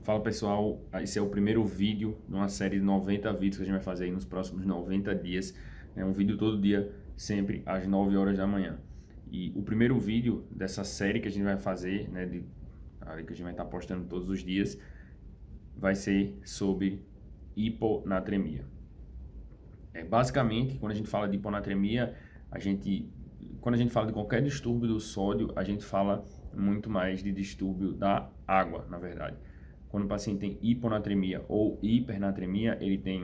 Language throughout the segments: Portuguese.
Fala pessoal, esse é o primeiro vídeo de uma série de 90 vídeos que a gente vai fazer aí nos próximos 90 dias. É um vídeo todo dia, sempre às 9 horas da manhã. E o primeiro vídeo dessa série que a gente vai fazer, né, que a gente vai estar postando todos os dias, vai ser sobre hiponatremia. Basicamente, quando a gente fala de hiponatremia, quando a gente fala de qualquer distúrbio do sódio, a gente fala muito mais de distúrbio da água, na verdade. Quando o paciente tem hiponatremia ou hipernatremia, ele tem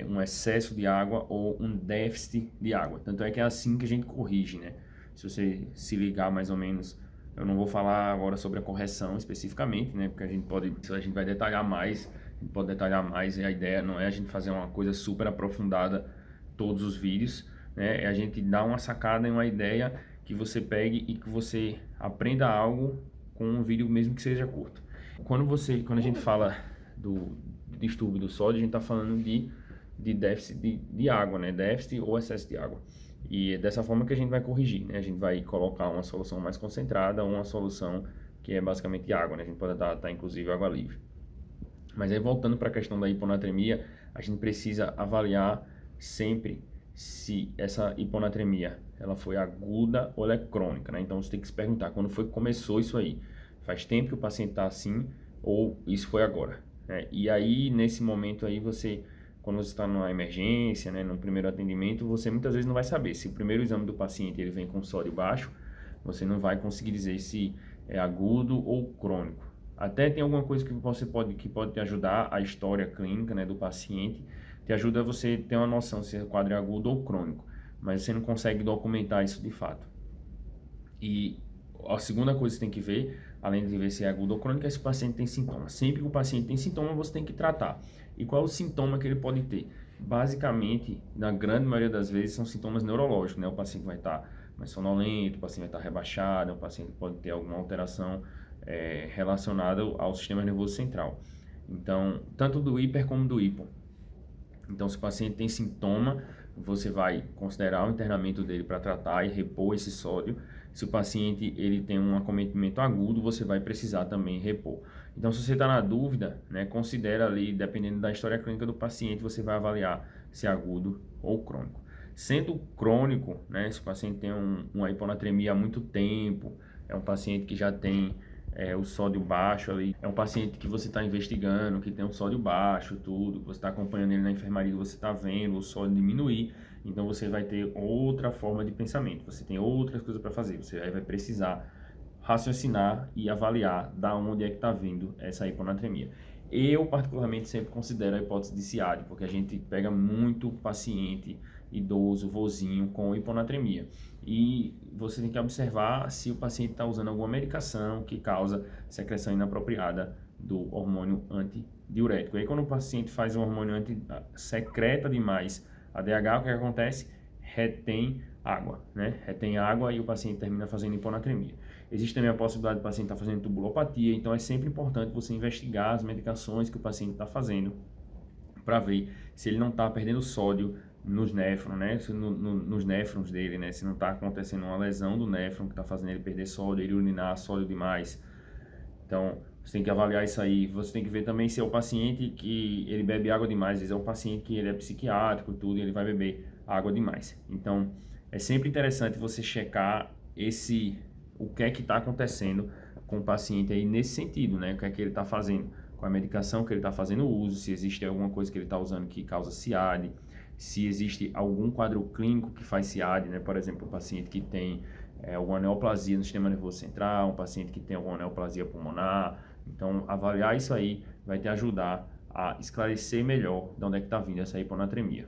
um excesso de água ou um déficit de água. Tanto é que é assim que a gente corrige, né? Se você se ligar mais ou menos, eu não vou falar agora sobre a correção especificamente, né? Porque a gente vai detalhar mais, a gente pode detalhar mais, e a ideia não é a gente fazer uma coisa super aprofundada todos os vídeos, né? É a gente dar uma sacada em uma ideia que você pegue e que você aprenda algo com um vídeo mesmo que seja curto. Quando a gente fala do distúrbio do sódio, a gente está falando de déficit de água, né? Déficit ou excesso de água. E é dessa forma que a gente vai corrigir, né? A gente vai colocar uma solução mais concentrada ou uma solução que é basicamente água, né? A gente pode dar inclusive água livre. Mas aí voltando para a questão da hiponatremia, a gente precisa avaliar sempre se essa hiponatremia ela foi aguda ou ela é crônica, né? Então você tem que se perguntar quando foi que começou isso aí. Faz tempo que o paciente está assim ou isso foi agora, né? E aí nesse momento aí quando você está numa emergência, né, no primeiro atendimento, você muitas vezes não vai saber se o primeiro exame do paciente ele vem com sódio baixo, você não vai conseguir dizer se é agudo ou crônico. Até tem alguma coisa que pode te ajudar, a história clínica, né, do paciente, te ajuda a você ter uma noção se o quadro é agudo ou crônico, mas você não consegue documentar isso de fato. E a segunda coisa que você tem que ver, além de ver se é agudo ou crônico, é se o paciente tem sintoma. Sempre que o paciente tem sintoma, você tem que tratar. E qual é o sintoma que ele pode ter? Basicamente, na grande maioria das vezes, são sintomas neurológicos, né? O paciente vai estar mais sonolento, o paciente vai estar rebaixado, o paciente pode ter alguma alteração relacionada ao sistema nervoso central. Então, tanto do hiper como do hipo. Então, se o paciente tem sintoma, você vai considerar o internamento dele para tratar e repor esse sódio. Se o paciente ele tem um acometimento agudo, você vai precisar também repor. Então, se você está na dúvida, né, considera ali, dependendo da história clínica do paciente, você vai avaliar se é agudo ou crônico. Sendo crônico, né, se o paciente tem uma hiponatremia há muito tempo, é um paciente que já tem o sódio baixo ali, é um paciente que você está investigando, que tem um sódio baixo, tudo, você está acompanhando ele na enfermaria, você está vendo o sódio diminuir, então você vai ter outra forma de pensamento, você tem outras coisas para fazer, você aí vai precisar raciocinar e avaliar da onde é que está vindo essa hiponatremia. Eu, particularmente, sempre considero a hipótese de SIAD, porque a gente pega muito paciente idoso, vozinho, com hiponatremia. E você tem que observar se o paciente está usando alguma medicação que causa secreção inapropriada do hormônio antidiurético. Aí, quando o paciente faz um hormônio secreta demais ADH, o que acontece? Retém água, né? Retém água e o paciente termina fazendo hiponatremia. Existe também a possibilidade do paciente estar fazendo tubulopatia, então é sempre importante você investigar as medicações que o paciente está fazendo para ver se ele não está perdendo sódio nos néfrons, né? Nos néfrons dele, né? Se não está acontecendo uma lesão do néfron que está fazendo ele perder sódio, ele urinar sódio demais. Então, você tem que avaliar isso aí. Você tem que ver também se é o paciente que ele bebe água demais. Às vezes é um paciente que ele é psiquiátrico, tudo, e ele vai beber água demais. Então, é sempre interessante você checar o que é que está acontecendo com o paciente aí nesse sentido, né? O que é que ele está fazendo com a medicação que ele está fazendo uso, se existe alguma coisa que ele está usando que causa SIAD, se existe algum quadro clínico que faz SIAD, né? Por exemplo, o paciente que tem alguma neoplasia no sistema nervoso central, um paciente que tem alguma neoplasia pulmonar. Então, avaliar isso aí vai te ajudar a esclarecer melhor de onde é que está vindo essa hiponatremia.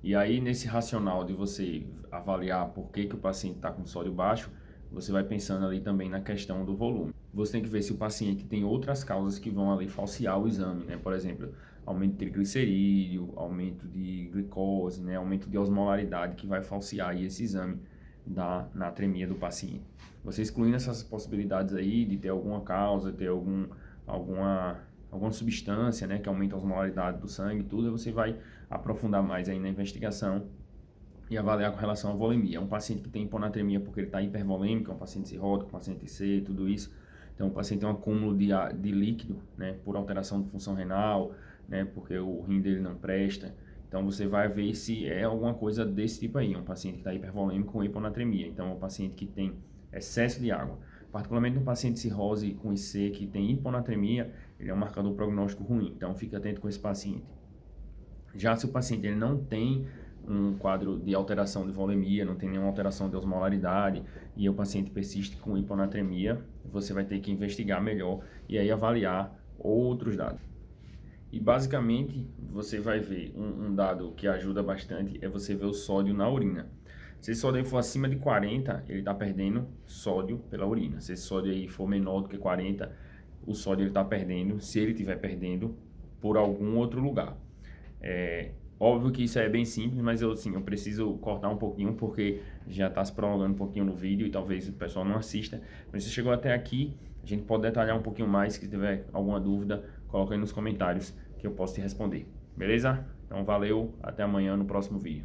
E aí, nesse racional de você avaliar por que o paciente está com sódio baixo, você vai pensando ali também na questão do volume. Você tem que ver se o paciente tem outras causas que vão ali falsear o exame, né? Por exemplo, aumento de triglicerídeo, aumento de glicose, né? Aumento de osmolaridade que vai falsear aí esse exame da natremia do paciente. Você excluindo essas possibilidades aí de ter alguma causa, ter alguma substância, né, que aumenta a osmolaridade do sangue e tudo, você vai aprofundar mais aí na investigação e avaliar com relação à volemia. É um paciente que tem hiponatremia porque ele está hipervolêmico, é um paciente cirrótico, um paciente C, tudo isso. Então, o paciente tem um acúmulo de líquido, né, por alteração de função renal, né, porque o rim dele não presta. Então, você vai ver se é alguma coisa desse tipo aí, um paciente que está hipervolêmico com hiponatremia. Então, é um paciente que tem excesso de água. Particularmente no paciente cirrose com IC que tem hiponatremia, ele é um marcador prognóstico ruim. Então, fique atento com esse paciente. Já se o paciente ele não tem um quadro de alteração de volemia, não tem nenhuma alteração de osmolaridade e o paciente persiste com hiponatremia, você vai ter que investigar melhor e aí avaliar outros dados. E basicamente você vai ver um dado que ajuda bastante, é você ver o sódio na urina. Se esse sódio aí for acima de 40, ele está perdendo sódio pela urina. Se esse sódio aí for menor do que 40, o sódio ele está perdendo, se ele estiver perdendo, por algum outro lugar. Óbvio que isso é bem simples, mas eu preciso cortar um pouquinho porque já está se prolongando um pouquinho no vídeo e talvez o pessoal não assista. Mas se chegou até aqui, a gente pode detalhar um pouquinho mais. Se tiver alguma dúvida, coloca aí nos comentários que eu posso te responder. Beleza? Então valeu, até amanhã no próximo vídeo.